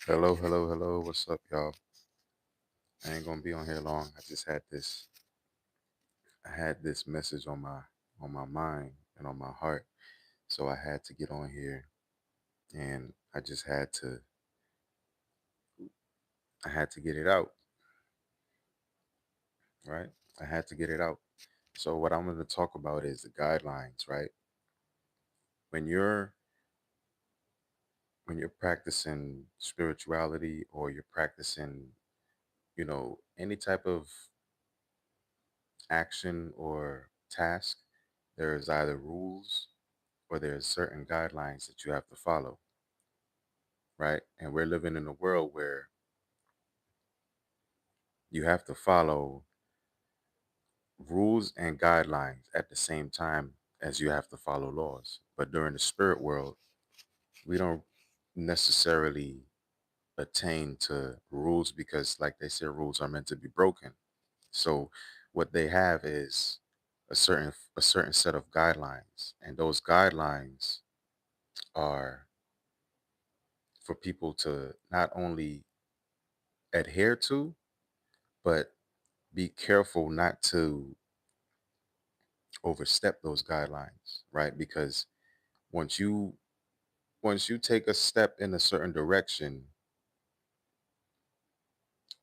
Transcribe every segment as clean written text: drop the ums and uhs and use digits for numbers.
Hello, hello, hello. What's up, y'all? I ain't gonna be on here long. I had this message on my mind and on my heart. So I had to get on here and I had to get it out, right? I had to get it out. So what I'm gonna talk about is the guidelines, right? When you're when you're practicing spirituality or you're practicing, any type of action or task, there's either rules or there's certain guidelines that you have to follow, right? And we're living in a world where you have to follow rules and guidelines at the same time as you have to follow laws. But during the spirit world, we don't necessarily attain to rules because, like they say, rules are meant to be broken. So what they have is a certain set of guidelines, and those guidelines are for people to not only adhere to, but be careful not to overstep those guidelines, right? Because once you once you take a step in a certain direction,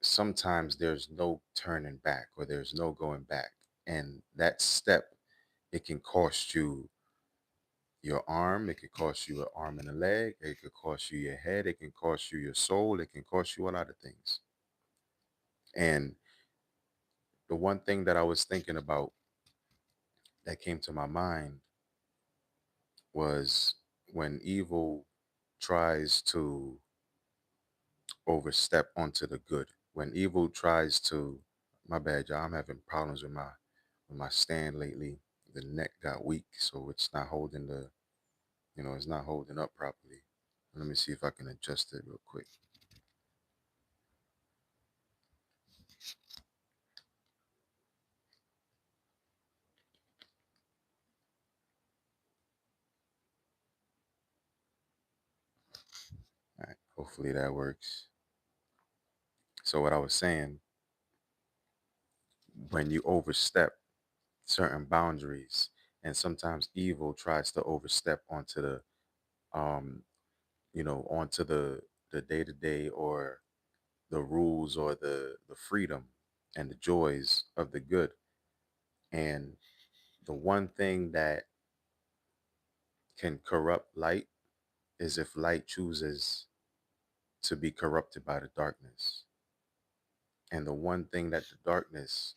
sometimes there's no turning back or there's no going back. And that step, it can cost you your arm, it could cost you an arm and a leg, it could cost you your head, it can cost you your soul, it can cost you a lot of things. And the one thing that I was thinking about that came to my mind was when evil tries to overstep onto the good. When evil tries to, my bad, y'all, I'm having problems with my stand lately. The neck got weak, so it's not holding up properly. Let me see if I can adjust it real quick. All right, hopefully that works. So what I was saying, when you overstep certain boundaries, and sometimes evil tries to overstep onto the um, onto the day to day or the rules or the freedom and the joys of the good. And the one thing that can corrupt light is if light chooses to be corrupted by the darkness. And the one thing that the darkness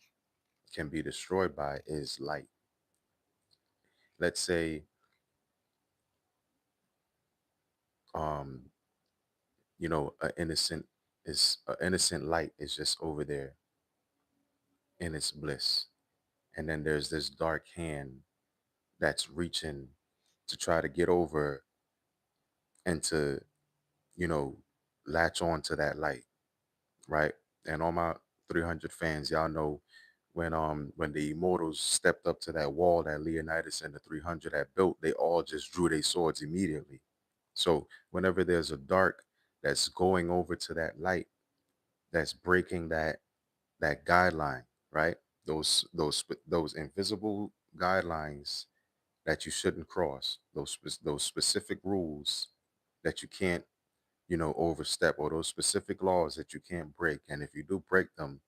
can be destroyed by is light. Let's say um a innocent light is just over there in its bliss. And then there's this dark hand that's reaching to try to get over and to, you know, latch on to that light, right? And all my 300 fans, y'all know when the immortals stepped up to that wall that Leonidas and the 300 had built, they all just drew their swords immediately. So whenever there's a dark that's going over to that light, that's breaking that guideline, right? Those invisible guidelines that you shouldn't cross, those specific rules that you can't, overstep, or those specific laws that you can't break. And if you do break them,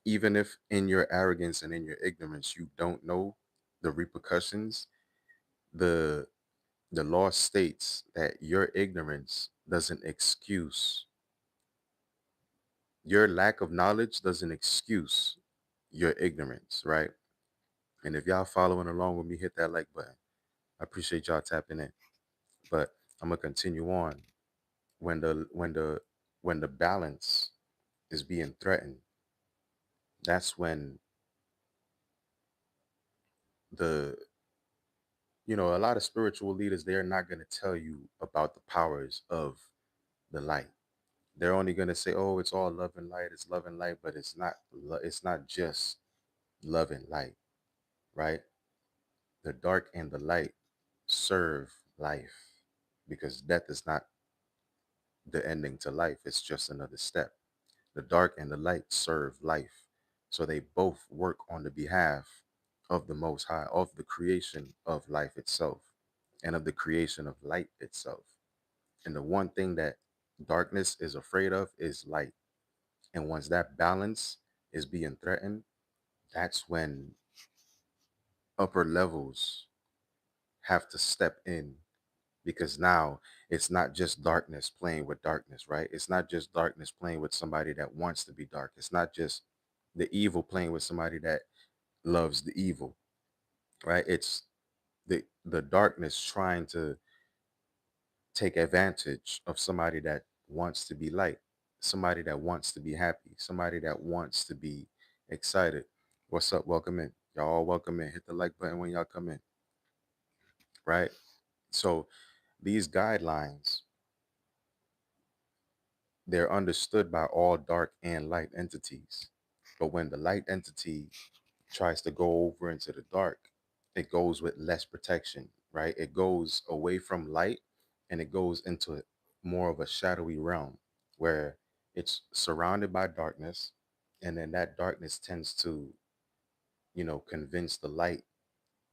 even if in your arrogance and in your ignorance you don't know the repercussions, the the law states that your ignorance doesn't excuse your lack of knowledge doesn't excuse your ignorance, right? And if y'all following along with me, hit that like button. I appreciate y'all tapping in. But I'm gonna continue on. When the balance is being threatened, that's when the a lot of spiritual leaders, they're not gonna tell you about the powers of the light. They're only gonna say, "Oh, it's all love and light. It's love and light," but it's not just love and light, right? The dark and the light serve life because death is not the ending to life. It's just another step. The dark and the light serve life. So they both work on the behalf of the Most High, of the creation of life itself, and of the creation of light itself. And the one thing that darkness is afraid of is light. And once that balance is being threatened, that's when upper levels have to step in, because now it's not just darkness playing with darkness, right? It's not just darkness playing with somebody that wants to be dark. It's not just the evil playing with somebody that loves the evil, right? It's the darkness trying to take advantage of somebody that wants to be light, somebody that wants to be happy, somebody that wants to be excited. What's up? Welcome in. Y'all all welcome in. Hit the like button when y'all come in, right? So these guidelines, they're understood by all dark and light entities. But when the light entity tries to go over into the dark, it goes with less protection, right? It goes away from light and it goes into more of a shadowy realm where it's surrounded by darkness. And then that darkness tends to, convince the light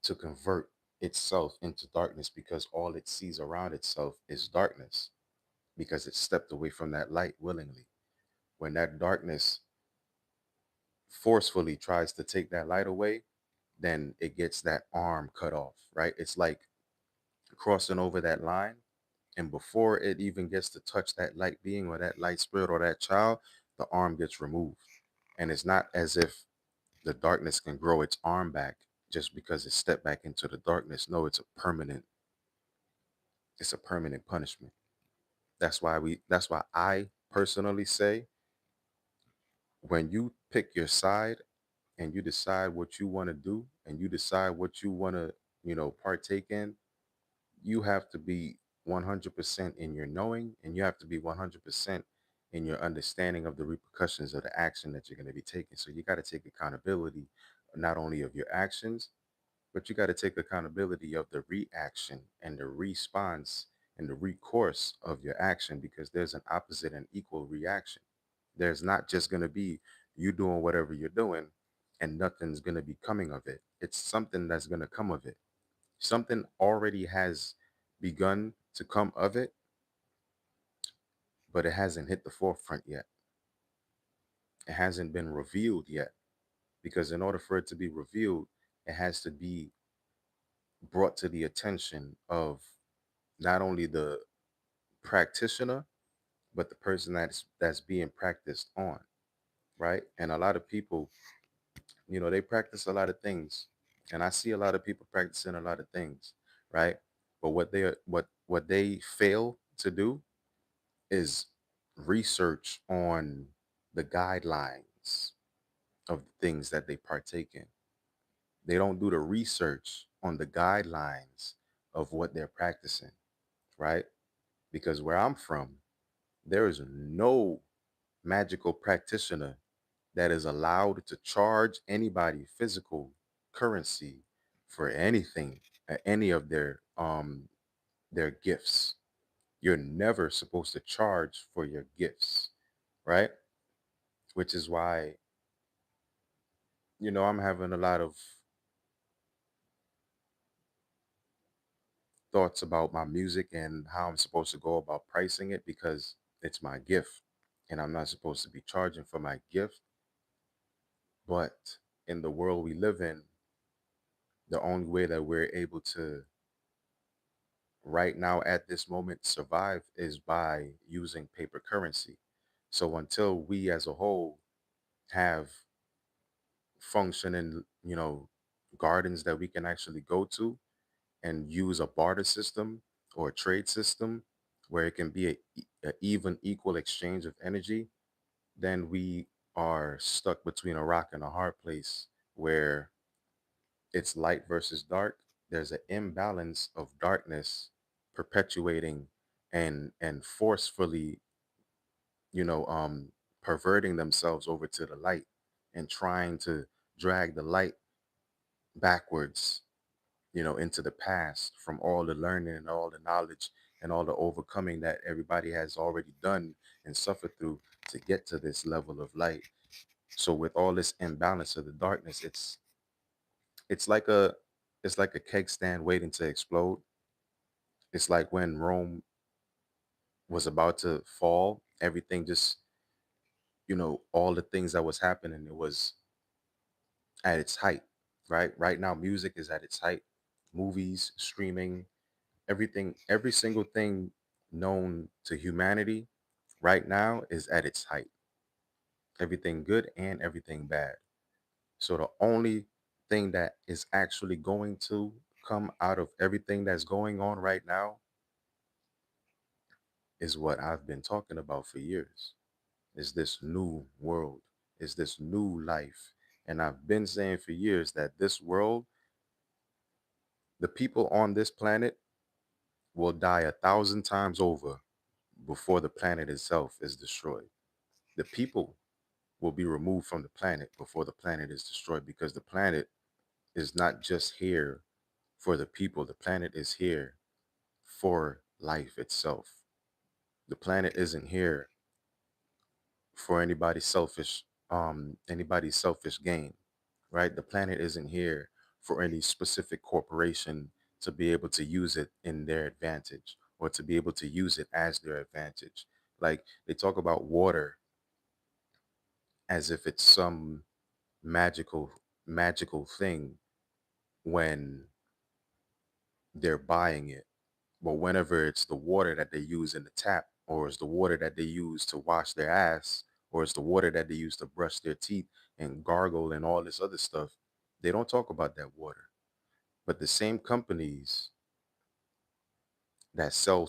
to convert itself into darkness, because all it sees around itself is darkness, because it stepped away from that light willingly. When that darkness forcefully tries to take that light away, then it gets that arm cut off, right? It's like crossing over that line. And before it even gets to touch that light being or that light spirit or that child, the arm gets removed. And it's not as if the darkness can grow its arm back just because it stepped back into the darkness. No, it's a permanent punishment. That's why I personally say, when you pick your side and you decide what you want to do and you decide what you want to, partake in, you have to be 100% in your knowing, and you have to be 100% in your understanding of the repercussions of the action that you're going to be taking. So you got to take accountability not only of your actions, but you got to take accountability of the reaction and the response and the recourse of your action, because there's an opposite and equal reaction. There's not just going to be you doing whatever you're doing and nothing's going to be coming of it. It's something that's going to come of it. Something already has begun to come of it, but it hasn't hit the forefront yet. It hasn't been revealed yet, because in order for it to be revealed, it has to be brought to the attention of not only the practitioner, but the person that's being practiced on, right? And a lot of people, they practice a lot of things, and I see a lot of people practicing a lot of things, right? But what they fail to do is research on the guidelines of the things that they partake in. They don't do the research on the guidelines of what they're practicing, right? Because where I'm from, there is no magical practitioner that is allowed to charge anybody physical currency for anything, any of their gifts. You're never supposed to charge for your gifts, right? Which is why, I'm having a lot of thoughts about my music and how I'm supposed to go about pricing it, because it's my gift and I'm not supposed to be charging for my gift. But in the world we live in, the only way that we're able to right now at this moment survive is by using paper currency. So until we as a whole have functioning, gardens that we can actually go to and use a barter system or a trade system where it can be a even equal exchange of energy, then we are stuck between a rock and a hard place where it's light versus dark. There's an imbalance of darkness perpetuating and forcefully, you know, um, perverting themselves over to the light and trying to drag the light backwards, into the past from all the learning and all the knowledge and all the overcoming that everybody has already done and suffered through to get to this level of light. So with all this imbalance of the darkness, it's like a it's like a keg stand waiting to explode. It's like when Rome was about to fall, everything just, all the things that was happening, it was at its height, right? Right now, music is at its height. Movies, streaming, everything, every single thing known to humanity right now is at its height. Everything good and everything bad. So the only thing that is actually going to come out of everything that's going on right now is what I've been talking about for years. Is this new world, is this new life. And I've been saying for years that this world, the people on this planet will die 1,000 times over before the planet itself is destroyed. The people will be removed from the planet before the planet is destroyed, because the planet is not just here for the people, the planet is here for life itself. The planet isn't here for anybody's selfish gain, right? The planet isn't here for any specific corporation to be able to use it in their advantage or to be able to use it as their advantage. Like they talk about water as if it's some magical magical thing when they're buying it. But whenever it's the water that they use in the tap, or it's the water that they use to wash their ass, or it's the water that they use to brush their teeth and gargle and all this other stuff, they don't talk about that water. But the same companies that sell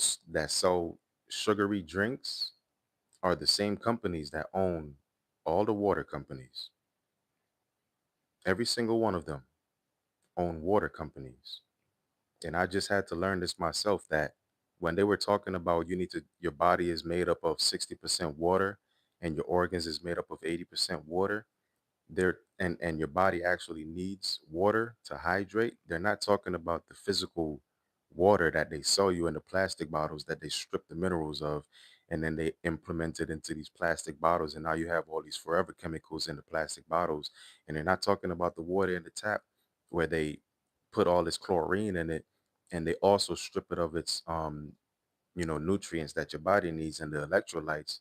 sugary drinks are the same companies that own all the water companies. Every single one of them own water companies. And I just had to learn this myself, that when they were talking about your body is made up of 60% water and your organs is made up of 80% water, and your body actually needs water to hydrate. They're not talking about the physical water that they sell you in the plastic bottles that they strip the minerals of, and then they implement it into these plastic bottles, and now you have all these forever chemicals in the plastic bottles. And they're not talking about the water in the tap where they put all this chlorine in it, and they also strip it of its nutrients that your body needs and the electrolytes.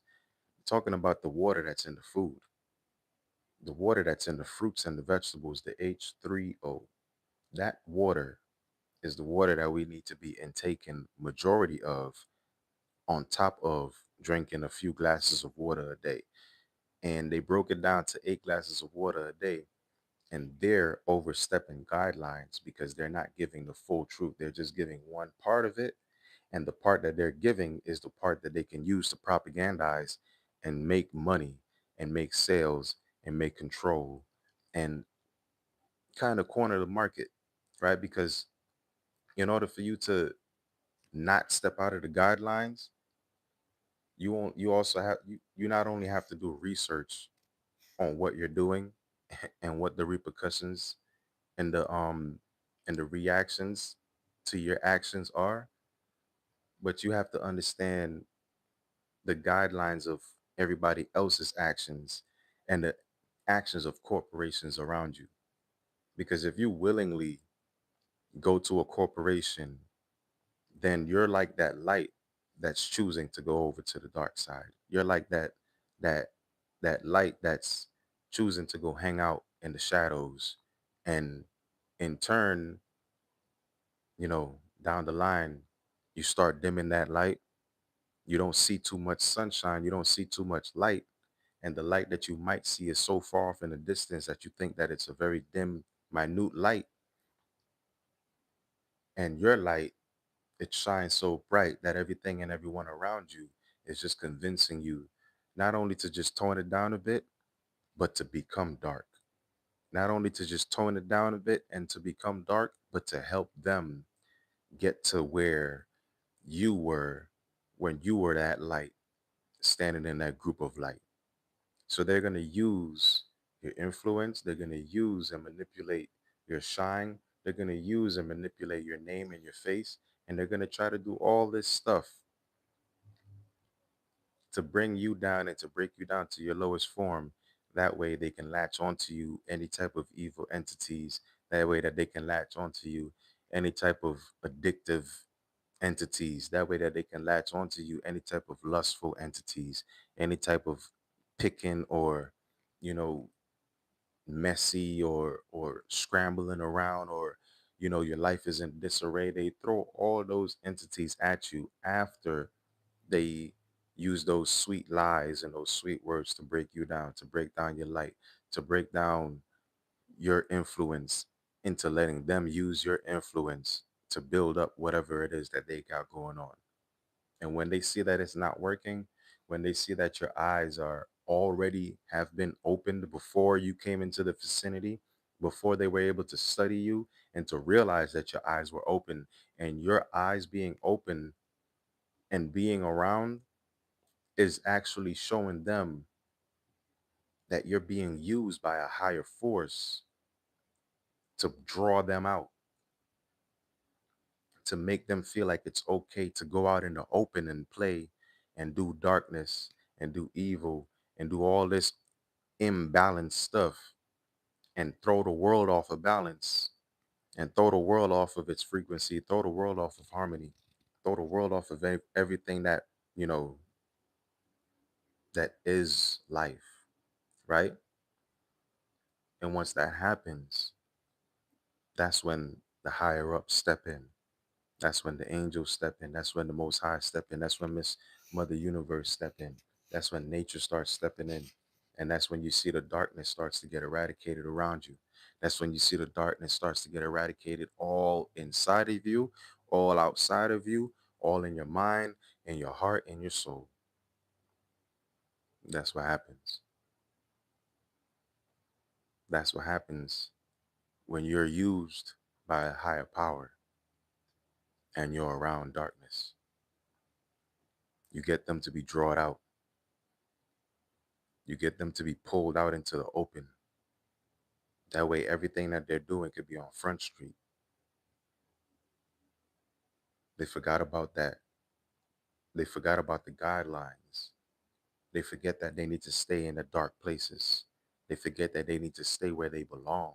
Talking about the water that's in the food, the water that's in the fruits and the vegetables, the H3O. That water is the water that we need to be intaking majority of, on top of drinking a few glasses of water a day. And they broke it down to 8 glasses of water a day. And they're overstepping guidelines because they're not giving the full truth. They're just giving one part of it. And the part that they're giving is the part that they can use to propagandize and make money and make sales and make control and kind of corner the market, right? Because in order for you to not step out of the guidelines, you also you not only have to do research on what you're doing and what the repercussions and the reactions to your actions are, but you have to understand the guidelines of everybody else's actions and the actions of corporations around you. Because if you willingly go to a corporation, then you're like that light that's choosing to go over to the dark side. You're like that that light that's choosing to go hang out in the shadows. And in turn, down the line, you start dimming that light. You don't see too much sunshine, you don't see too much light, and the light that you might see is so far off in the distance that you think that it's a very dim, minute light. And your light, it shines so bright that everything and everyone around you is just convincing you not only to just tone it down a bit, but to become dark. Not only to just tone it down a bit and to become dark, but to help them get to where you were when you were that light, standing in that group of light. So they're going to use your influence. They're going to use and manipulate your shine. They're going to use and manipulate your name and your face. And they're going to try to do all this stuff to bring you down and to break you down to your lowest form. That way they can latch onto you any type of evil entities. That way that they can latch onto you any type of addictive entities. That way that they can latch onto you any type of lustful entities, any type of picking or, you know, messy or scrambling around, or your life is in disarray. They throw all those entities at you after they use those sweet lies and those sweet words to break you down, to break down your light, to break down your influence, into letting them use your influence to build up whatever it is that they got going on. And when they see that it's not working, when they see that your eyes are already have been opened before you came into the vicinity, before they were able to study you and to realize that your eyes were open, and your eyes being open and being around is actually showing them that you're being used by a higher force to draw them out, to make them feel like it's okay to go out in the open and play and do darkness and do evil and do all this imbalanced stuff and throw the world off of balance and throw the world off of its frequency, throw the world off of harmony, throw the world off of everything that, you know, that is life, right? And once that happens, that's when the higher ups step in. That's when the angels step in. That's when the Most High step in. That's when Miss Mother Universe step in. That's when nature starts stepping in. And that's when you see the darkness starts to get eradicated around you. That's when you see the darkness starts to get eradicated all inside of you, all outside of you, all in your mind, in your heart, in your soul. That's what happens. That's what happens when you're used by a higher power and you're around darkness. You get them to be drawn out. You get them to be pulled out into the open. That way, everything that they're doing could be on Front Street. They forgot about that. They forgot about the guidelines. They forget that they need to stay in the dark places. They forget that they need to stay where they belong.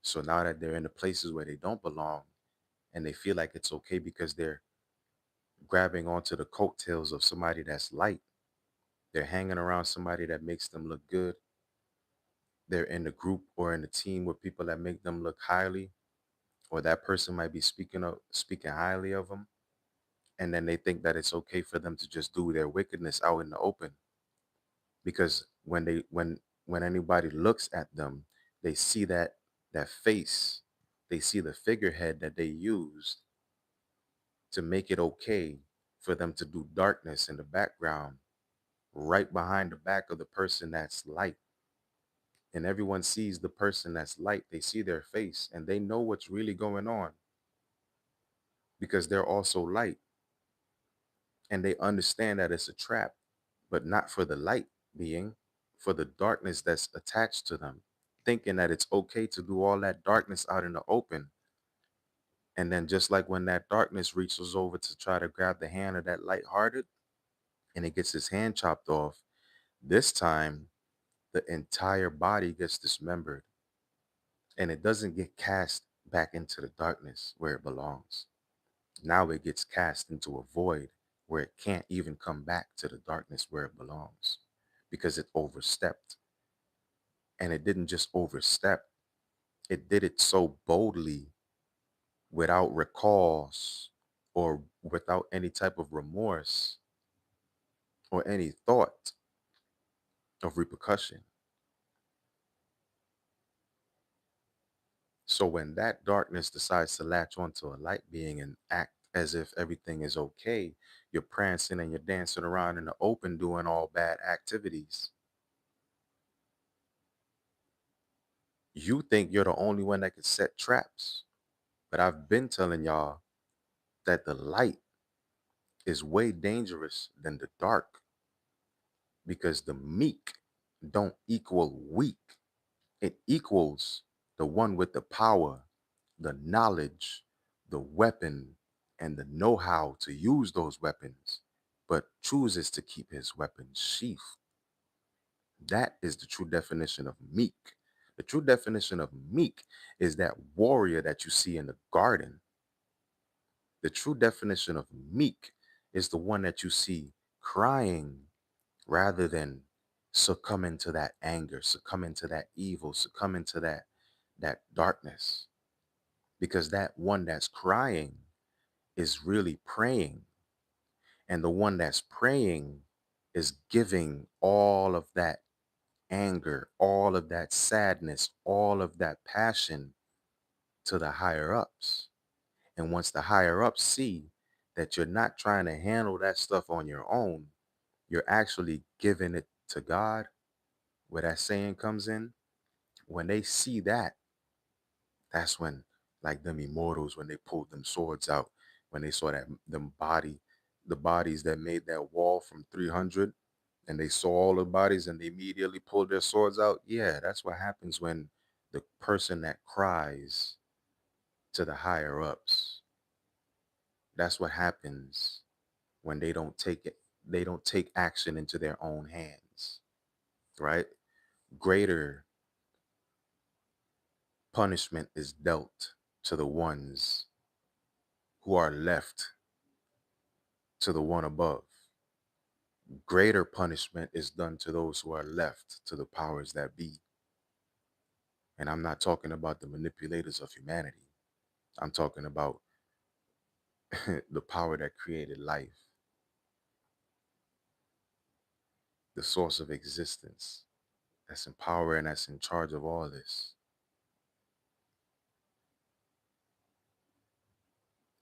So now that they're in the places where they don't belong and they feel like it's okay because they're grabbing onto the coattails of somebody that's light, they're hanging around somebody that makes them look good. They're in the group or in the team with people that make them look highly, or that person might be speaking highly of them, and then they think that it's okay for them to just do their wickedness out in the open, because when anybody looks at them, they see that face, they see the figurehead that they used to make it okay for them to do darkness in the background, right behind the back of the person that's light. And everyone sees the person that's light, they see their face and they know what's really going on because they're also light, and they understand that it's a trap, but not for the light being, for the darkness that's attached to them, thinking that it's okay to do all that darkness out in the open. And then just like when that darkness reaches over to try to grab the hand of that lighthearted and it gets his hand chopped off, this time the entire body gets dismembered and it doesn't get cast back into the darkness where it belongs. Now it gets cast into a void where it can't even come back to the darkness where it belongs because it overstepped. And it didn't just overstep, it did it so boldly, without recalls or without any type of remorse or any thought of repercussion. So when that darkness decides to latch onto a light being and act as if everything is okay, you're prancing and you're dancing around in the open doing all bad activities. You think you're the only one that can set traps. But I've been telling y'all that the light is way dangerous than the dark, because the meek don't equal weak. It equals the one with the power, the knowledge, the weapon, and the know-how to use those weapons, but chooses to keep his weapons sheathed. That is the true definition of meek. The true definition of meek is that warrior that you see in the garden. The true definition of meek is the one that you see crying rather than succumbing to that anger, succumbing to that evil, succumbing to that darkness. Because that one that's crying is really praying, and the one that's praying is giving all of that anger, all of that sadness, all of that passion to the higher ups. And once the higher ups see that you're not trying to handle that stuff on your own, you're actually giving it to God, where that saying comes in. When they see that, that's when, like them immortals, when they pulled them swords out, when they saw that the bodies that made that wall from 300, and they saw all the bodies and they immediately pulled their swords out. Yeah, that's what happens when the person that cries to the higher ups, that's what happens when they don't take action into their own hands, right? Greater punishment is dealt to the ones who are left to the one above. Greater punishment is done to those who are left to the powers that be. And I'm not talking about the manipulators of humanity. I'm talking about the power that created life, the source of existence, that's in power and that's in charge of all this.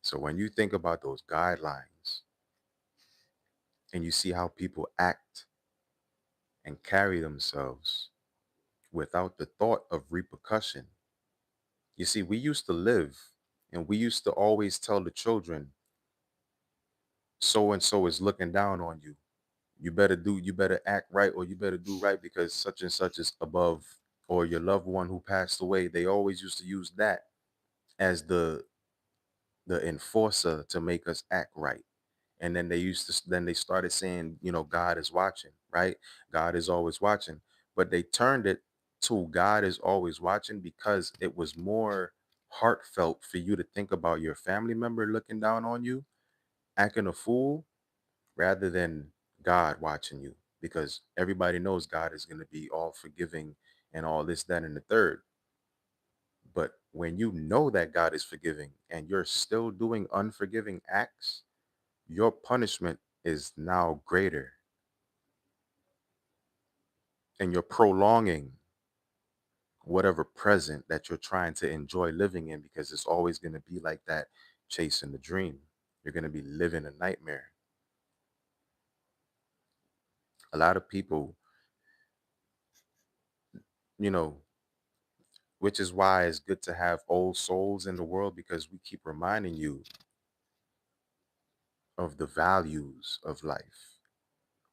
So when you think about those guidelines and you see how people act and carry themselves without the thought of repercussion, you see, we used to live and we used to always tell the children, so and so is looking down on you. You better act right, or you better do right because such and such is above, or your loved one who passed away. They always used to use that as the enforcer to make us act right. And then then they started saying, God is watching, right? God is always watching. But they turned it to God is always watching because it was more heartfelt for you to think about your family member looking down on you, acting a fool, rather than God watching you. Because everybody knows God is going to be all forgiving and all this, that, and the third. But when you know that God is forgiving and you're still doing unforgiving acts, your punishment is now greater, and you're prolonging whatever present that you're trying to enjoy living in, because it's always going to be like that, chasing the dream. You're going to be living a nightmare. A lot of people, you know, which is why it's good to have old souls in the world, because we keep reminding you of the values of life.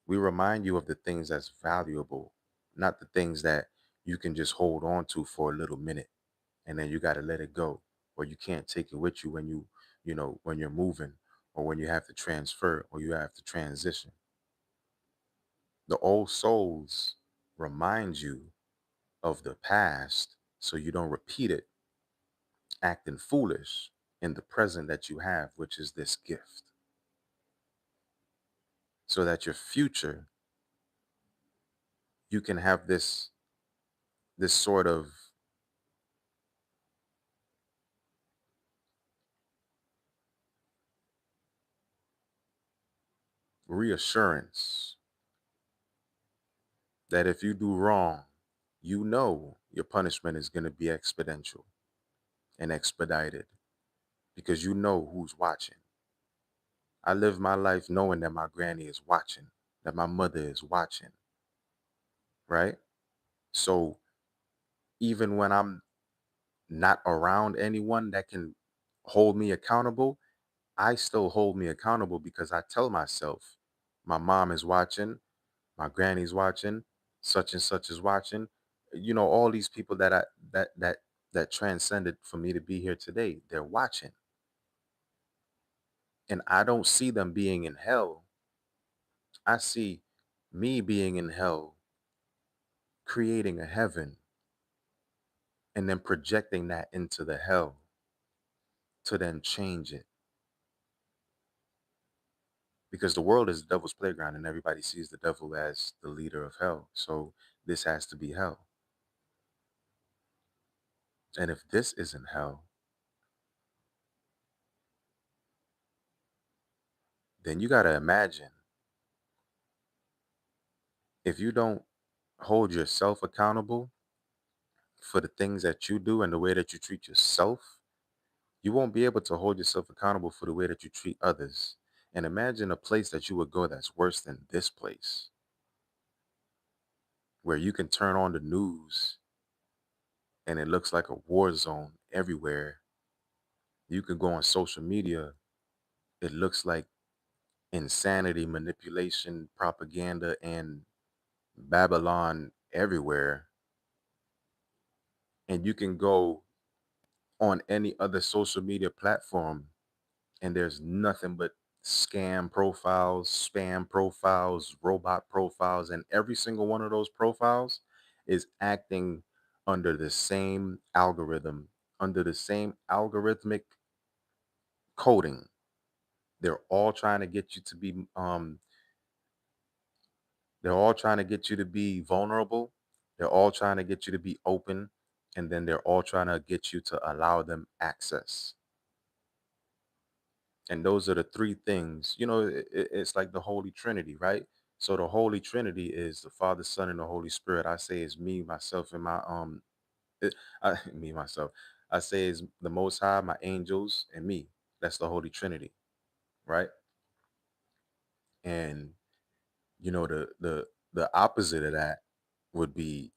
We remind you of the things that's valuable, not the things that you can just hold on to for a little minute and then you got to let it go, or you can't take it with you when when you're moving, or when you have to transfer, or you have to transition. The old souls remind you of the past so you don't repeat it, acting foolish in the present that you have, which is this gift, so that your future, you can have this sort of reassurance that if you do wrong, your punishment is going to be exponential and expedited, because you know who's watching. I live my life knowing that my granny is watching, that my mother is watching, right? So even when I'm not around anyone that can hold me accountable, I still hold me accountable, because I tell myself, my mom is watching, my granny's watching, such and such is watching. All these people that transcended for me to be here today, they're watching. And I don't see them being in hell. I see me being in hell, creating a heaven, and then projecting that into the hell to then change it. Because the world is the devil's playground and everybody sees the devil as the leader of hell. So this has to be hell. And if this isn't hell, then you got to imagine, if you don't hold yourself accountable for the things that you do and the way that you treat yourself, you won't be able to hold yourself accountable for the way that you treat others. And imagine a place that you would go that's worse than this place, where you can turn on the news and it looks like a war zone everywhere. You can go on social media, it looks like insanity, manipulation, propaganda, and Babylon everywhere. And you can go on any other social media platform and there's nothing but scam profiles, spam profiles, robot profiles, and every single one of those profiles is acting under the same algorithm, under the same algorithmic coding. They're all trying to get you to be they're all trying to get you to be vulnerable. They're all trying to get you to be open, and then they're all trying to get you to allow them access. And those are the three things. It's like the Holy Trinity, right? So the Holy Trinity is the Father, Son, and the Holy Spirit. I say is me, myself, and my me, myself. I say is the Most High, my angels, and me. That's the Holy Trinity, right? And the opposite of that would be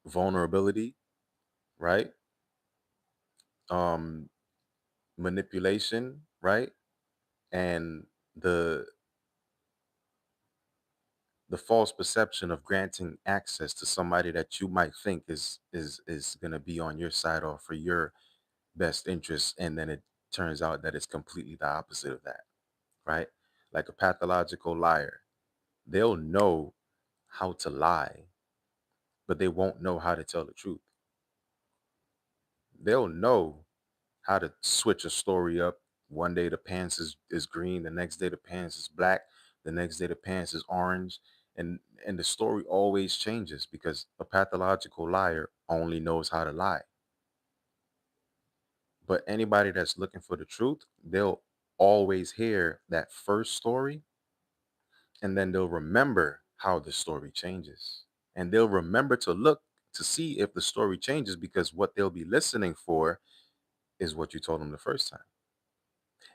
vulnerability, right? Um, Manipulation, right? And the the false perception of granting access to somebody that you might think is going to be on your side or for your best interest, and then it turns out that it's completely the opposite of that, right? Like a pathological liar, they'll know how to lie, but they won't know how to tell the truth. They'll know how to switch a story up. One day the pants is green, the next day the pants is black, the next day the pants is orange. And the story always changes because a pathological liar only knows how to lie. But anybody that's looking for the truth, they'll always hear that first story and then they'll remember how the story changes. And they'll remember to look to see if the story changes because what they'll be listening for is what you told them the first time.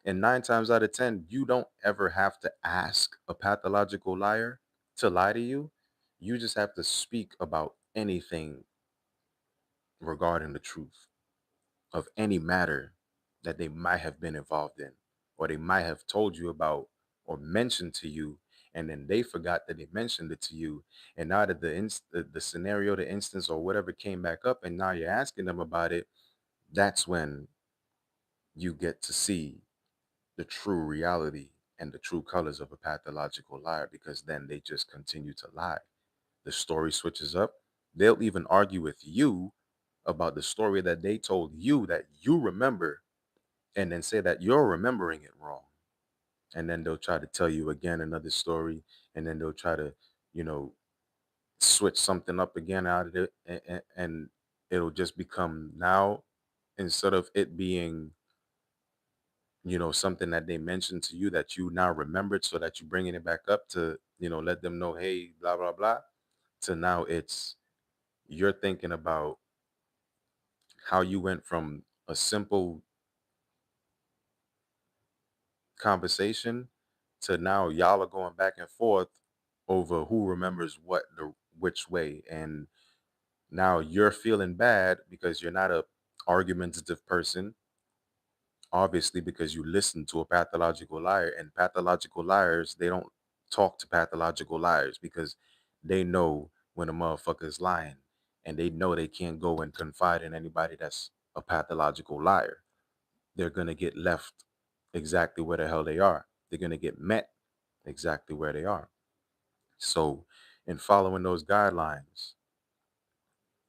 And nine times out of 10, you don't ever have to ask a pathological liar to lie to you. You just have to speak about anything regarding the truth of any matter that they might have been involved in, or they might have told you about or mentioned to you. And then they forgot that they mentioned it to you. And now that the scenario, the instance, or whatever came back up, and now you're asking them about it, that's when you get to see the true reality and the true colors of a pathological liar, because then they just continue to lie. The story switches up. They'll even argue with you about the story that they told you that you remember, and then say that you're remembering it wrong. And then they'll try to tell you again another story, and then they'll try to, you know, switch something up again out of it, and it'll just become, now, instead of it being something that they mentioned to you that you now remembered, so that you're bringing it back up to, let them know, hey, blah, blah, blah, to now it's, you're thinking about how you went from a simple conversation to now y'all are going back and forth over who remembers what, the which way. And now you're feeling bad because you're not a argumentative person, obviously, because you listen to a pathological liar. And pathological liars, they don't talk to pathological liars because they know when a motherfucker is lying, and they know they can't go and confide in anybody that's a pathological liar. They're going to get left exactly where the hell they are. They're going to get met exactly where they are. So, in following those guidelines,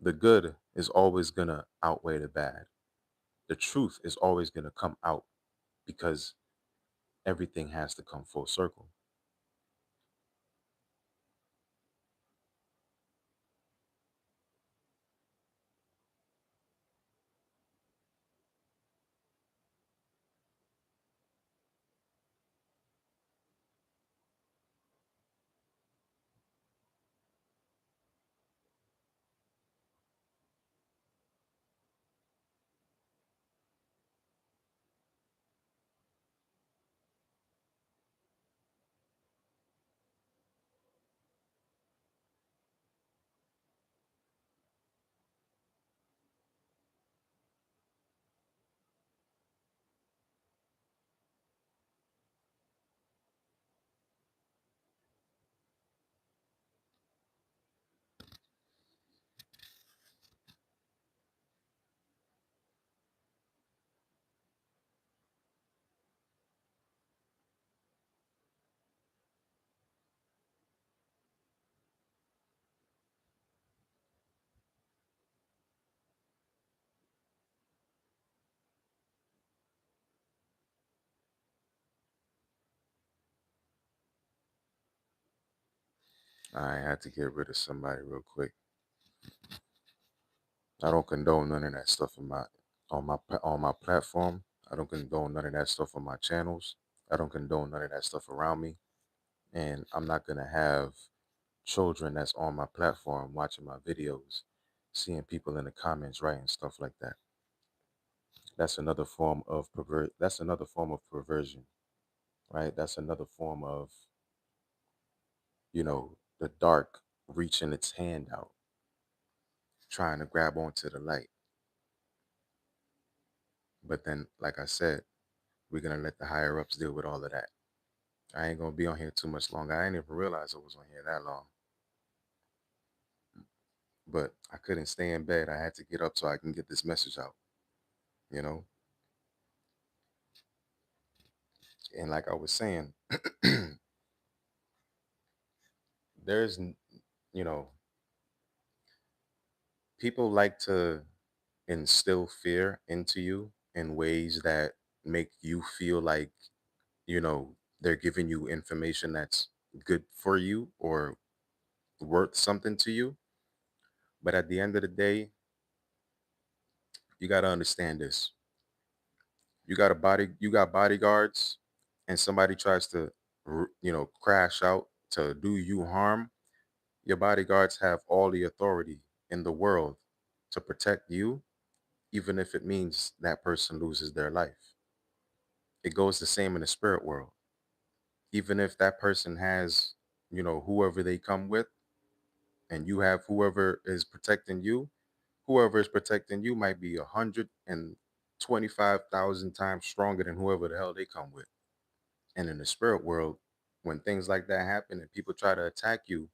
the good is always going to outweigh the bad. The truth is always going to come out because everything has to come full circle. I had to get rid of somebody real quick. I don't condone none of that stuff on my platform. I don't condone none of that stuff on my channels. I don't condone none of that stuff around me. And I'm not gonna have children that's on my platform watching my videos, seeing people in the comments writing stuff like that. That's another form of that's another form of perversion, right? That's another form of, the dark reaching its hand out, trying to grab onto the light. But then, like I said, we're gonna let the higher ups deal with all of that. I ain't gonna be on here too much longer. I didn't even realize I was on here that long. But I couldn't stay in bed. I had to get up so I can get this message out, you know? And like I was saying, there's, you know, people like to instill fear into you in ways that make you feel like, they're giving you information that's good for you or worth something to you. But at the end of the day, you got to understand this. You got bodyguards, and somebody tries to, crash out to do you harm. Your bodyguards have all the authority in the world to protect you, even if it means that person loses their life. It goes the same in the spirit world. Even if that person has, whoever they come with, and you have whoever is protecting you, whoever is protecting you might be 125,000 times stronger than whoever the hell they come with. And in the spirit world, when things like that happen and people try to attack you,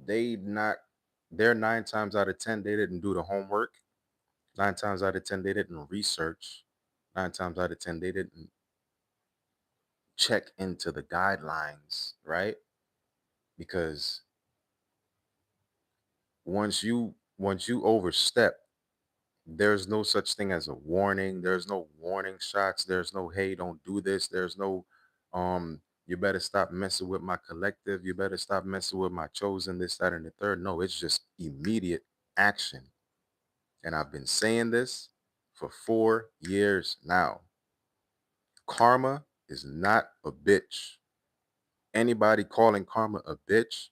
they not they're 9 times out of 10 they didn't do the homework. 9 times out of 10 they didn't research. 9 times out of 10 they didn't check into the guidelines, right? Because once you overstep, there's no such thing as a warning. There's no warning shots. There's no, hey, don't do this. There's no, you better stop messing with my collective. You better stop messing with my chosen, this, that, and the third. No, it's just immediate action. And I've been saying this for 4 years now. Karma is not a bitch. Anybody calling karma a bitch,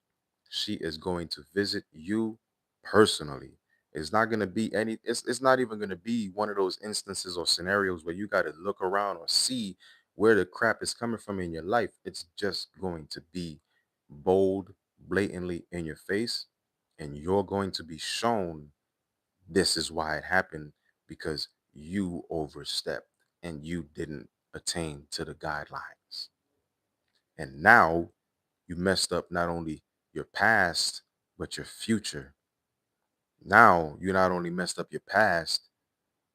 she is going to visit you personally. It's not going to be it's not even going to be one of those instances or scenarios where you got to look around or see where the crap is coming from in your life. It's just going to be bold, blatantly in your face. And you're going to be shown this is why it happened, because you overstepped and you didn't attain to the guidelines. And now you messed up not only your past, but your future. Now you not only messed up your past,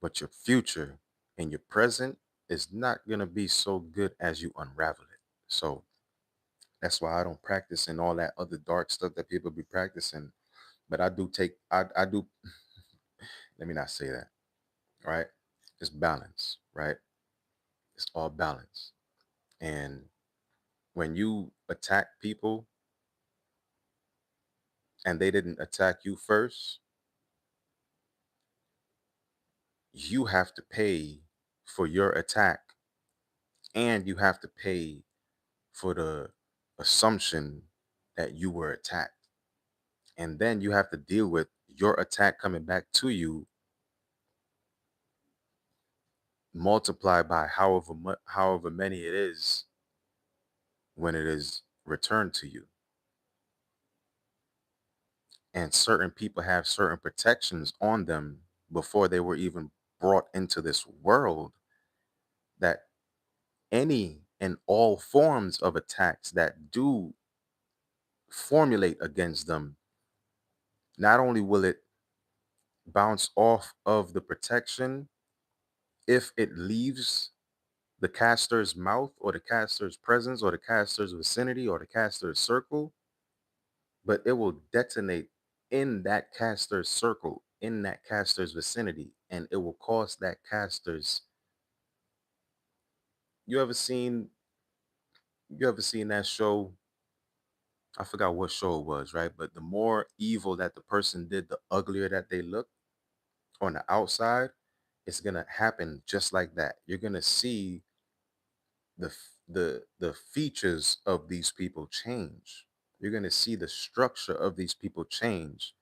but your future and your present. is not going to be so good as you unravel it. So that's why I don't practice and all that other dark stuff that people be practicing. But I do take, I do, let me not say that, right? It's balance, right? It's all balance. And when you attack people and they didn't attack you first, you have to pay for your attack and you have to pay for the assumption that you were attacked. And then you have to deal with your attack coming back to you multiplied by however many it is when it is returned to you. And certain people have certain protections on them before they were even brought into this world, that any and all forms of attacks that do formulate against them, not only will it bounce off of the protection if it leaves the caster's mouth or the caster's presence or the caster's vicinity or the caster's circle, but it will detonate in that caster's circle, in that caster's vicinity, and it will cause that caster's. You ever seen you ever seen that show? I forgot what show it was, right? But the more evil that the person did, the uglier that they look on the outside. It's gonna happen just like that. You're gonna see the features of these people change. You're gonna see the structure of these people change,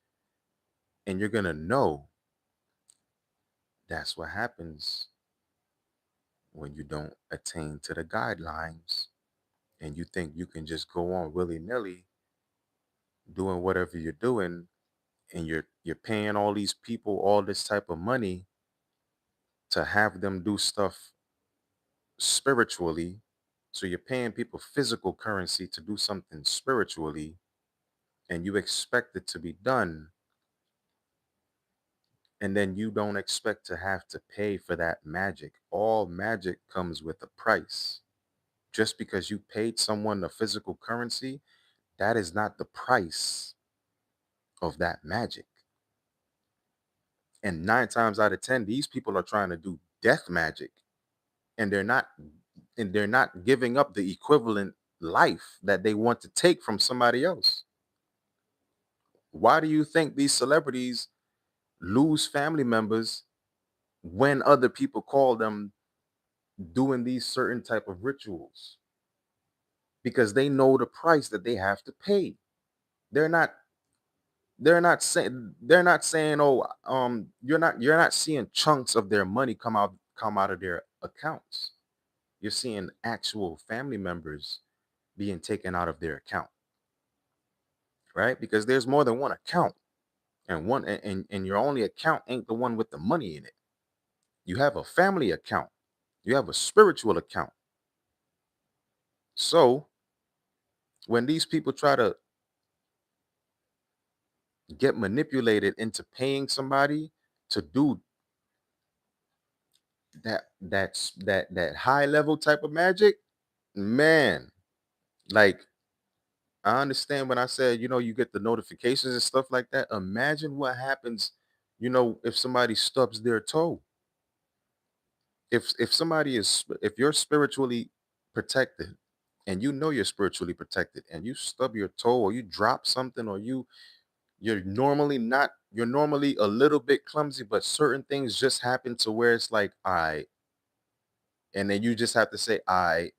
and you're gonna know that's what happens when you don't attain to the guidelines and you think you can just go on willy-nilly doing whatever you're doing, and you're paying all these people all this type of money to have them do stuff spiritually. So you're paying people physical currency to do something spiritually, and you expect it to be done, and then you don't expect to have to pay for that magic. All magic comes with a price. Just because you paid someone a physical currency, that is not the price of that magic. And 9 times out of 10, these people are trying to do death magic, and they're not giving up the equivalent life that they want to take from somebody else. Why do you think these celebrities lose family members when other people call them doing these certain type of rituals? Because they know the price that they have to pay. They're not they're not saying, oh, you're not seeing chunks of their money come out of their accounts. You're seeing actual family members being taken out of their account, right? Because there's more than one account, and and your only account ain't the one with the money in it. You have a family account, you have a spiritual account. So when these people try to get manipulated into paying somebody to do that high level type of magic, man, like, I understand when I said, you get the notifications and stuff like that. Imagine what happens, if somebody stubs their toe. If you're spiritually protected, and you're spiritually protected, and you stub your toe or you drop something, or you're normally a little bit clumsy, but certain things just happen to where it's like, I, and then you just have to say, I,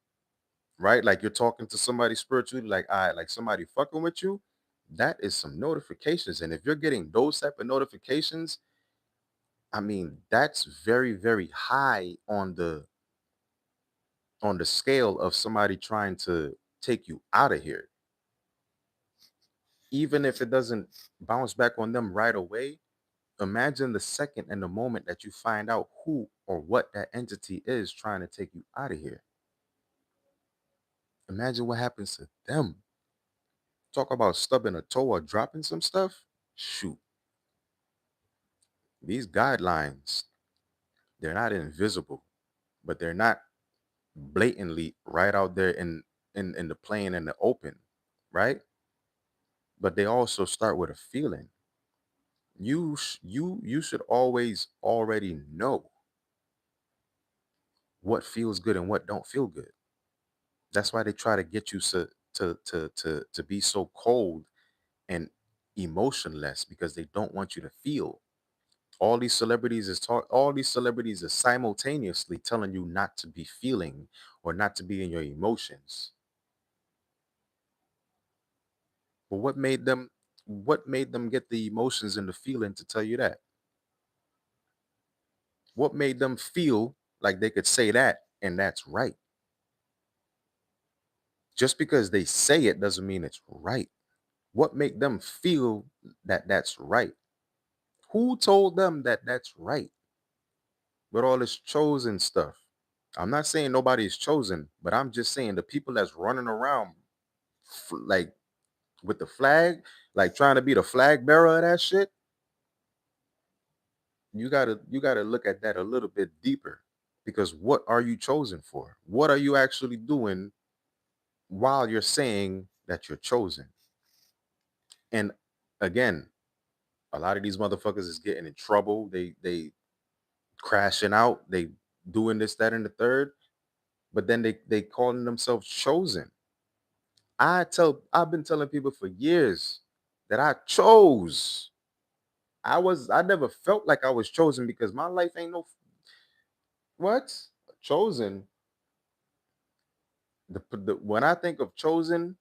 right? Like you're talking to somebody spiritually, like, I, like somebody fucking with you. That is some notifications. And if you're getting those type of notifications, I mean, that's very, very high on the scale of somebody trying to take you out of here. Even if it doesn't bounce back on them right away, imagine the second and the moment that you find out who or what that entity is trying to take you out of here. Imagine what happens to them. Talk about stubbing a toe or dropping some stuff. Shoot, these guidelines, they're not invisible. but they're not blatantly right out there in the plain and the open, right? But they also start with a feeling. You should always already know what feels good and what don't feel good. That's why they try to get you to be so cold and emotionless, because they don't want you to feel. All these celebrities are simultaneously telling you not to be feeling or not to be in your emotions. But what made them get the emotions and the feeling to tell you that? What made them feel like they could say that and that's right? Just because they say it doesn't mean it's right. What make them feel that that's right? Who told them that that's right? With all this chosen stuff. I'm not saying nobody is chosen, but I'm just saying the people that's running around like with the flag, like trying to be the flag bearer of that shit. You gotta look at that a little bit deeper, because what are you chosen for? What are you actually doing while you're saying that you're chosen? And again, a lot of these motherfuckers is getting in trouble. They crashing out. They doing this, that, and the third. But then they calling themselves chosen. I've been telling people for years that I chose. I never felt like I was chosen, because my life ain't no what chosen. When I think of chosen,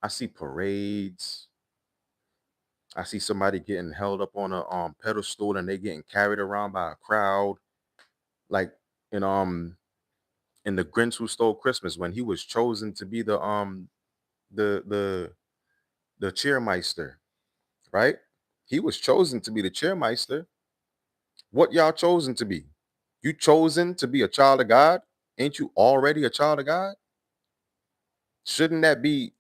I see parades. I see somebody getting held up on a pedestal and they getting carried around by a crowd, like in in the Grinch Who Stole Christmas, when he was chosen to be the the the cheermeister, right? He was chosen to be the cheermeister. What y'all chosen to be? You chosen to be a child of God? Ain't you already a child of God? Shouldn't that be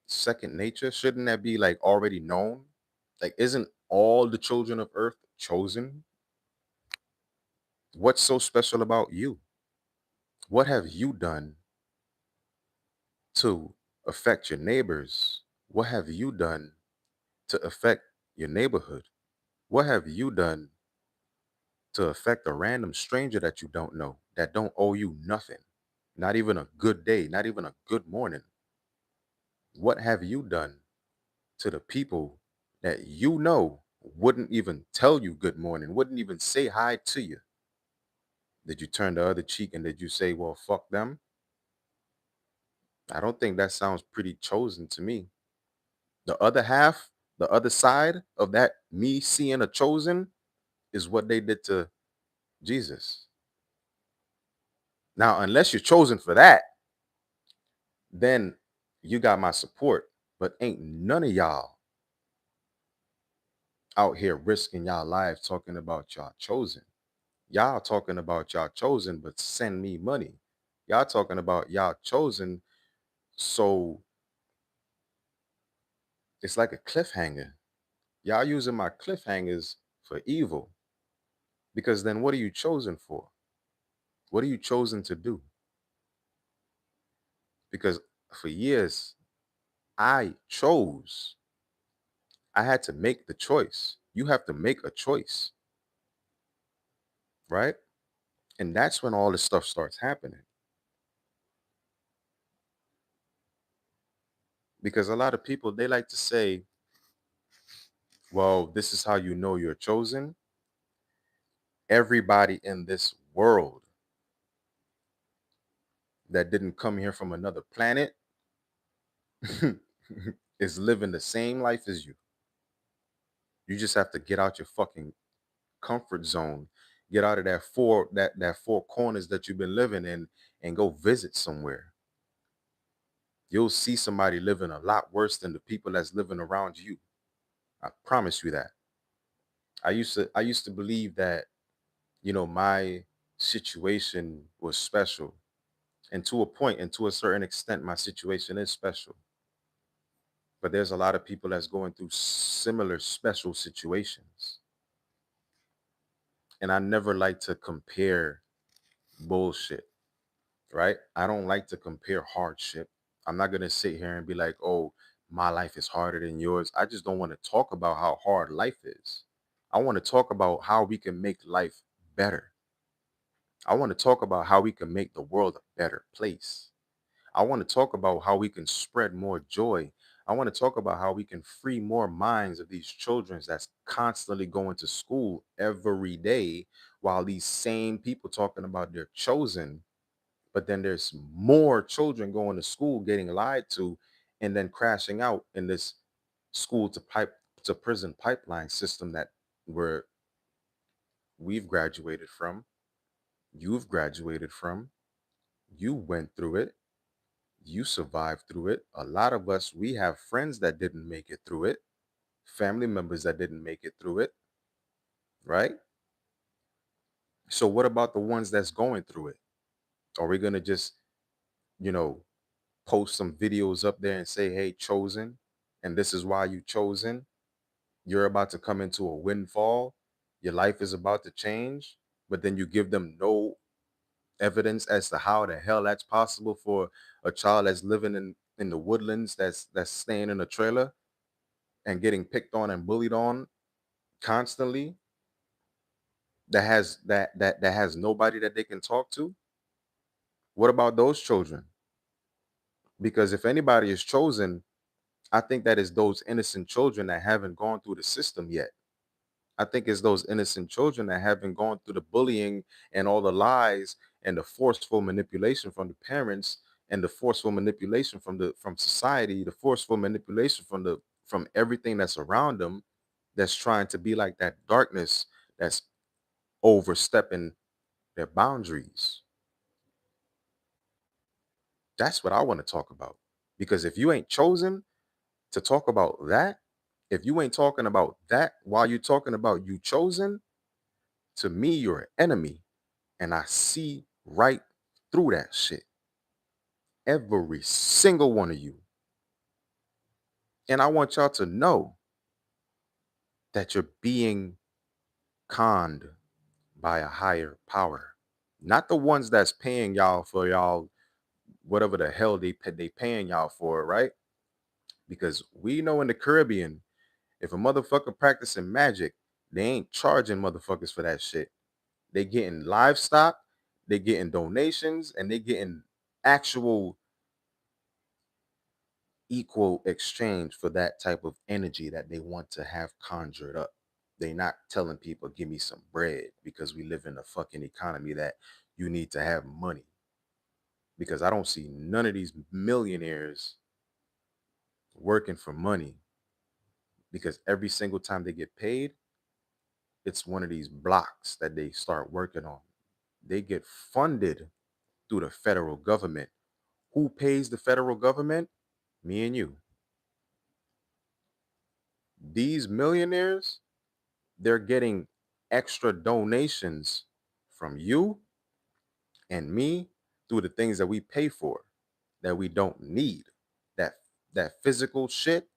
second nature? Shouldn't that be like already known? Like, isn't all the children of earth chosen? What's so special about you? What have you done to affect your neighbors? What have you done to affect your neighborhood? What have you done to affect a random stranger that you don't know, that don't owe you nothing? Not even a good day, not even a good morning. What have you done to the people that you know wouldn't even tell you good morning, wouldn't even say hi to you? Did you turn the other cheek and did you say, well, fuck them? I don't think that sounds pretty chosen to me. The other half, the other side of that, me seeing a chosen, is what they did to Jesus. Now, unless you're chosen for that, then you got my support. But ain't none of y'all out here risking y'all lives talking about y'all chosen. Y'all talking about y'all chosen, but send me money. Y'all talking about y'all chosen, so it's like a cliffhanger. Y'all using my cliffhangers for evil. Because then what are you chosen for? What are you chosen to do? Because for years, I chose. I had to make the choice. You have to make a choice, right? And that's when all this stuff starts happening. Because a lot of people, they like to say, well, this is how you know you're chosen. Everybody in this world that didn't come here from another planet is living the same life as you. You just have to get out your fucking comfort zone, get out of that four corners that you've been living in, and go visit somewhere. You'll see somebody living a lot worse than the people that's living around you. I promise you that. I used to believe that, my situation was special. And to a point, and to a certain extent, my situation is special. But there's a lot of people that's going through similar special situations. And I never like to compare bullshit, right? I don't like to compare hardship. I'm not going to sit here and be like, oh, my life is harder than yours. I just don't want to talk about how hard life is. I want to talk about how we can make life better. I want to talk about how we can make the world a better place. I want to talk about how we can spread more joy. I want to talk about how we can free more minds of these children that's constantly going to school every day, while these same people talking about they're chosen, but then there's more children going to school getting lied to and then crashing out in this school to prison pipeline system that where we've graduated from, you've graduated from, you went through it, you survived through it. A lot of us, we have friends that didn't make it through it, family members that didn't make it through it, right? So what about the ones that's going through it? Are we going to just, you know, post some videos up there and say, hey, chosen, and this is why you chosen? You're about to come into a windfall. Your life is about to change, but then you give them no evidence as to how the hell that's possible for a child that's living in the woodlands, that's staying in a trailer and getting picked on and bullied on constantly, that has nobody that they can talk to. What about those children? Because if anybody is chosen, I think that is those innocent children that haven't gone through the system yet. I think it's those innocent children that haven't gone through the bullying and all the lies and the forceful manipulation from the parents and the forceful manipulation from society, the forceful manipulation from everything that's around them, that's trying to be like that darkness that's overstepping their boundaries. That's what I want to talk about. Because if you ain't chosen to talk about that, if you ain't talking about that while you're talking about you chosen, to me, you're an enemy. And I see right through that shit. Every single one of you. And I want y'all to know that you're being conned by a higher power. Not the ones that's paying y'all for y'all, whatever the hell they paying y'all for, right? Because we know in the Caribbean, if a motherfucker practicing magic, they ain't charging motherfuckers for that shit. They getting livestock, they getting donations, and they getting actual equal exchange for that type of energy that they want to have conjured up. They not telling people, give me some bread, because we live in a fucking economy that you need to have money. Because I don't see none of these millionaires working for money, because every single time they get paid, it's one of these blocks that they start working on. They get funded through the federal government. Who pays the federal government? Me and you. These millionaires, they're getting extra donations from you and me through the things that we pay for that we don't need. That that physical shit,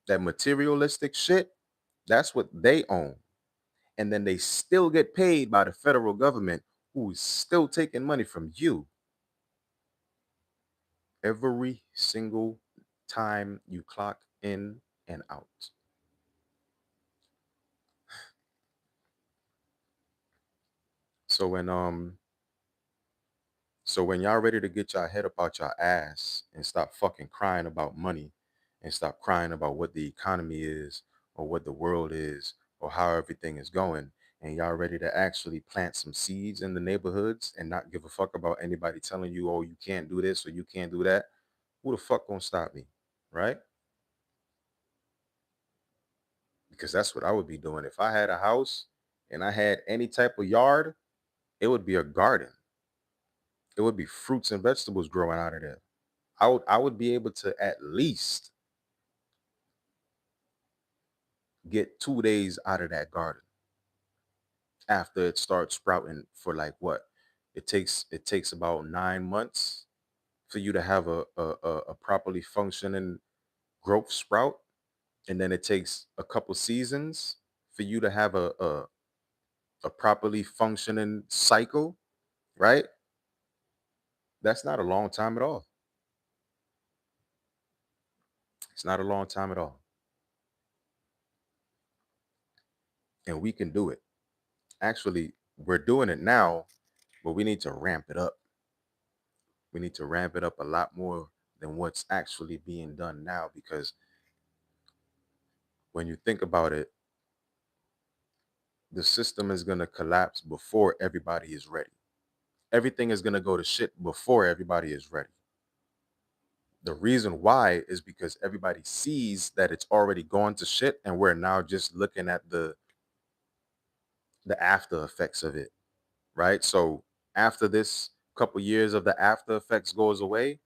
that materialistic shit, that's what they own. And then they still get paid by the federal government, who is still taking money from you every single time you clock in and out. So when y'all ready to get y'all head up out your ass and stop fucking crying about money and stop crying about what the economy is or what the world is or how everything is going, and y'all ready to actually plant some seeds in the neighborhoods and not give a fuck about anybody telling you, oh, you can't do this or you can't do that, who the fuck gonna stop me? Right? Because that's what I would be doing. If I had a house and I had any type of yard, it would be a garden. It would be fruits and vegetables growing out of there. I would be able to at least get 2 days out of that garden after it starts sprouting for like what? It takes about 9 months for you to have a properly functioning growth sprout. And then it takes a couple seasons for you to have a properly functioning cycle, right? That's not a long time at all. It's not a long time at all. And we can do it. Actually, we're doing it now, but we need to ramp it up. We need to ramp it up a lot more than what's actually being done now, because when you think about it, the system is going to collapse before everybody is ready. Everything is going to go to shit before everybody is ready. The reason why is because everybody sees that it's already gone to shit, and we're now just looking at the after effects of it, right? So after this couple years of the after effects goes away,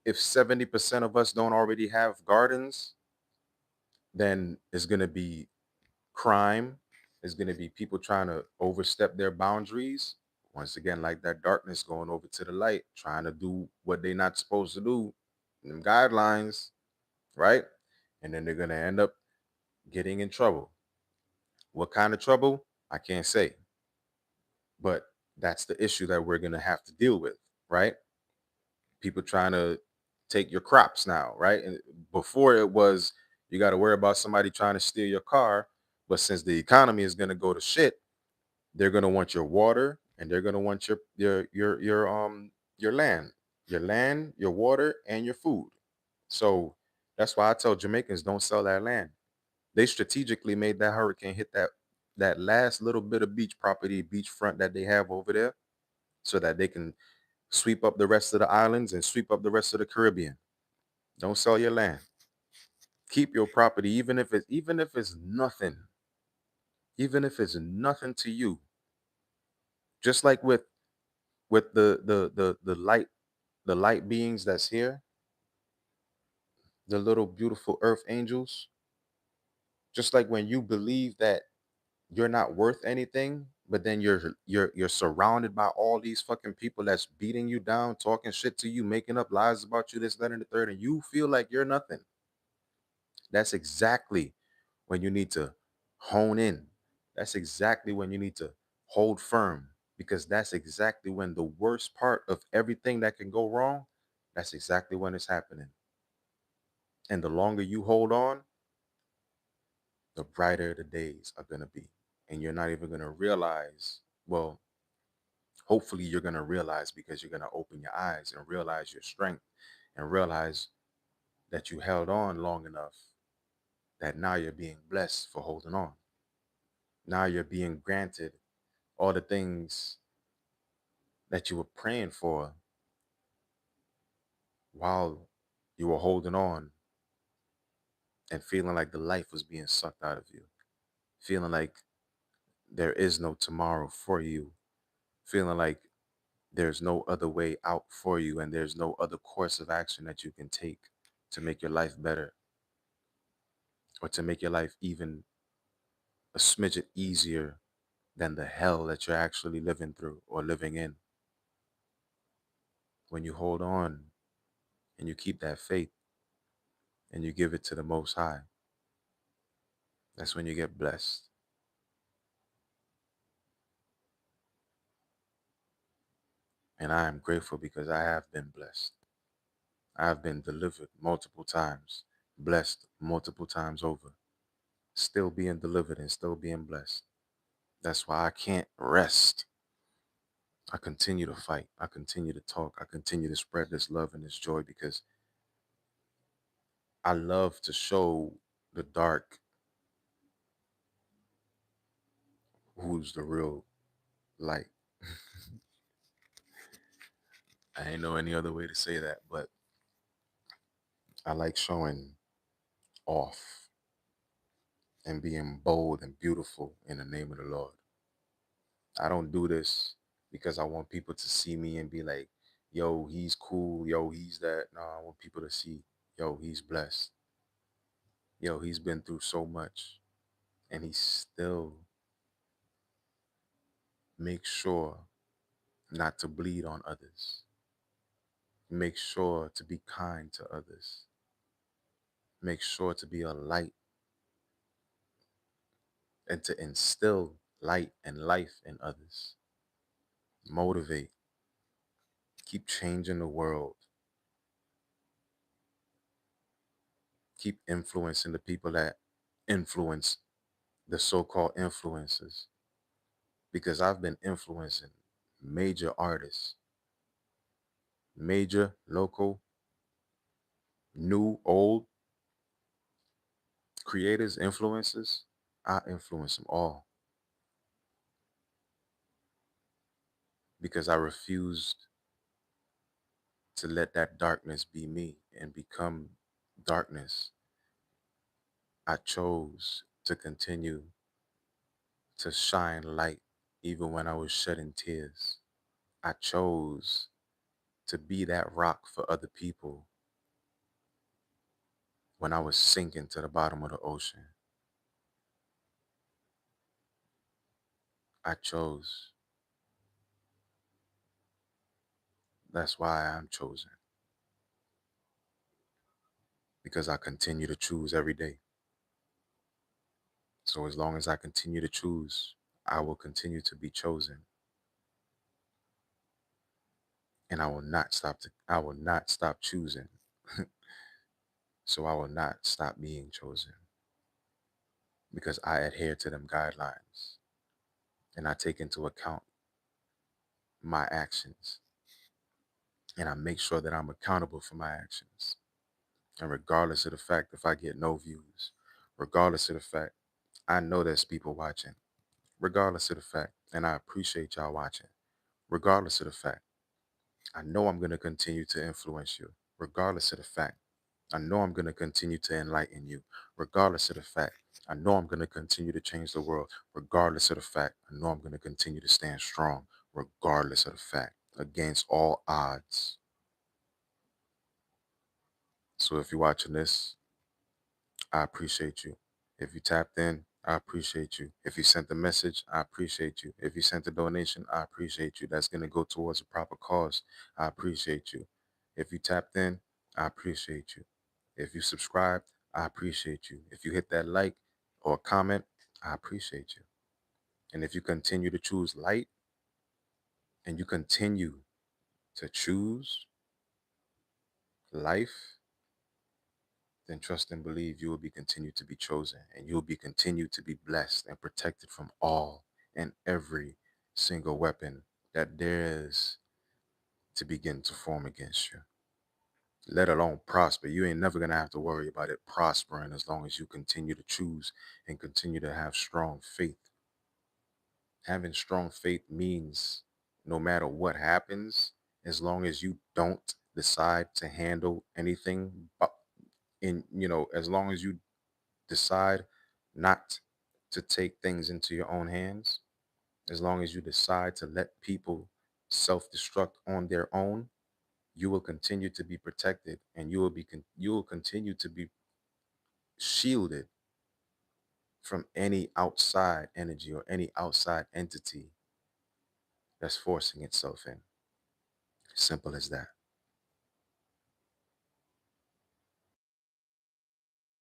if 70% of us don't already have gardens, then it's going to be crime. It's going to be people trying to overstep their boundaries. Once again, like that darkness going over to the light, trying to do what they're not supposed to do, them guidelines, right? And then they're going to end up getting in trouble. What kind of trouble? I can't say. But that's the issue that we're going to have to deal with, right? People trying to take your crops now, right? And before it was, you got to worry about somebody trying to steal your car. But since the economy is going to go to shit, they're going to want your water, and they're going to want your land, your water, and your food. So that's why I tell Jamaicans, don't sell that land. They strategically made that hurricane hit that last little bit of beach property, beachfront that they have over there, so that they can sweep up the rest of the islands and sweep up the rest of the Caribbean. Don't sell your land. Keep your property, even if it's nothing, even if it's nothing to you. Just like with the light beings that's here, the little beautiful earth angels. Just like when you believe that you're not worth anything, but then you're surrounded by all these fucking people that's beating you down, talking shit to you, making up lies about you, this, that, and the third, and you feel like you're nothing. That's exactly when you need to hone in. That's exactly when you need to hold firm, because that's exactly when the worst part of everything that can go wrong, that's exactly when it's happening. And the longer you hold on, the brighter the days are going to be. And you're not even going to realize, well, hopefully you're going to realize, because you're going to open your eyes and realize your strength and realize that you held on long enough, that now you're being blessed for holding on. Now you're being granted all the things that you were praying for while you were holding on and feeling like the life was being sucked out of you, feeling like there is no tomorrow for you, feeling like there's no other way out for you, and there's no other course of action that you can take to make your life better, or to make your life even a smidget easier than the hell that you're actually living through or living in. When you hold on and you keep that faith and you give it to the Most High, that's when you get blessed. And I am grateful, because I have been blessed. I have been delivered multiple times, blessed multiple times over, still being delivered and still being blessed. That's why I can't rest. I continue to fight. I continue to talk. I continue to spread this love and this joy, because I love to show the dark who's the real light. I ain't know any other way to say that, but I like showing off and being bold and beautiful in the name of the Lord. I don't do this because I want people to see me and be like, yo, he's cool. Yo, he's that. No, I want people to see, yo, he's blessed. Yo, he's been through so much, and he still makes sure not to bleed on others. Make sure to be kind to others. Make sure to be a light and to instill light and life in others. Motivate. Keep changing the world. Keep influencing the people that influence the so-called influencers. Because I've been influencing major artists, major, local, new, old creators, influencers. I influence them all because I refused to let that darkness be me and become darkness. I chose to continue to shine light even when I was shedding tears. I chose to be that rock for other people when I was sinking to the bottom of the ocean. I chose. That's why I'm chosen, because I continue to choose every day. So as long as I continue to choose, I will continue to be chosen, and I will not stop choosing. So I will not stop being chosen because I adhere to them guidelines and I take into account my actions and I make sure that I'm accountable for my actions. And regardless of the fact if I get no views, regardless of the fact I know there's people watching, regardless of the fact, and I appreciate y'all watching, regardless of the fact, I know I'm going to continue to influence you, regardless of the fact. I know I'm going to continue to enlighten you, regardless of the fact. I know I'm going to continue to change the world, regardless of the fact. I know I'm going to continue to stand strong, regardless of the fact, against all odds. So if you're watching this, I appreciate you. If you tapped in, I appreciate you. If you sent the message, I appreciate you. If you sent a donation, I appreciate you. That's going to go towards a proper cause. I appreciate you. If you tapped in, I appreciate you. If you subscribed, I appreciate you. If you hit that like or comment, I appreciate you. And if you continue to choose light and you continue to choose life, then trust and believe you will be continued to be chosen and you will be continued to be blessed and protected from all and every single weapon that there is to begin to form against you, let alone prosper. You ain't never going to have to worry about it prospering as long as you continue to choose and continue to have strong faith. Having strong faith means no matter what happens, as long as you don't decide to handle anything as long as you decide not to take things into your own hands, as long as you decide to let people self-destruct on their own, you will continue to be protected and you will continue to be shielded from any outside energy or any outside entity that's forcing itself in. Simple as that.